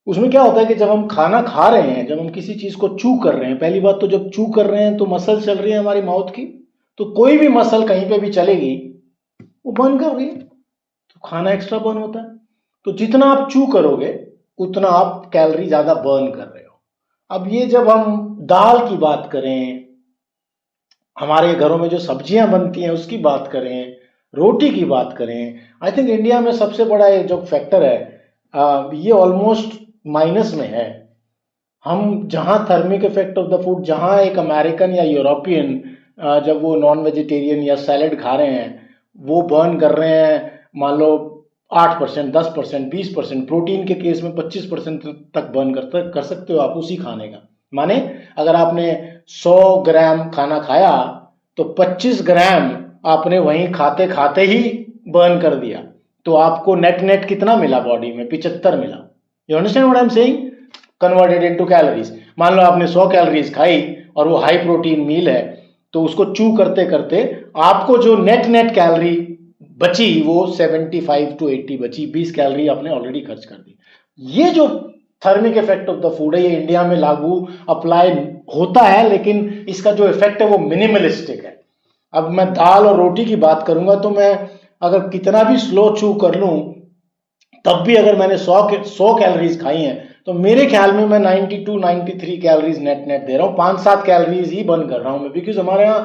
उसमें क्या होता है कि जब हम खाना खा रहे हैं, जब हम किसी चीज को चू कर रहे हैं, पहली बात तो जब चू कर रहे हैं तो मसल चल रही है हमारी माउथ की, तो कोई भी मसल कहीं पे भी चलेगी वो बर्न कर रही है, तो खाना एक्स्ट्रा बर्न होता है। तो जितना आप चू करोगे उतना आप कैलोरी ज्यादा बर्न कर रहे हो। अब ये जब हम दाल की बात करें, हमारे घरों में जो सब्जियां बनती हैं उसकी बात करें, रोटी की बात करें, आई थिंक इंडिया में सबसे बड़ा ये जो फैक्टर है, ये ऑलमोस्ट माइनस में है। हम जहां thermic effect of the food, जहां एक अमेरिकन या यूरोपियन जब वो नॉन वेजिटेरियन या सैलेड खा रहे हैं, वो बर्न कर रहे हैं मान लो 8%, 10%, 20%, प्रोटीन के केस में 25% तक बर्न कर सकते हो आप उसी खाने का। माने अगर आपने 100 ग्राम खाना खाया तो 25 ग्राम आपने वहीं खाते खाते ही बर्न कर दिया, तो आपको नेट नेट कितना मिला बॉडी में? 75 मिला। You understand what I am saying? Converted into calories. मान लो आपने 100 कैलोरीज खाई और वो हाई प्रोटीन मील है, तो उसको चू करते करते आपको जो नेट नेट कैलोरी बची वो 75 टू 80 बची, 20 कैलोरी आपने ऑलरेडी खर्च कर दी। ये जो thermic effect of the food है, ये इंडिया में लागू अप्लाई होता है, लेकिन इसका जो इफेक्ट है वो मिनिमलिस्टिक है। अब मैं दाल और रोटी की बात करूंगा तो मैं अगर कितना भी स्लो चू कर लूं, तब भी अगर मैंने 100 कैलोरीज खाई हैं तो मेरे ख्याल में मैं 92 93 कैलोरीज नेट नेट दे रहा हूं, 5-7 कैलोरीज ही बर्न कर रहा हूं मैं, बिकॉज हमारे यहाँ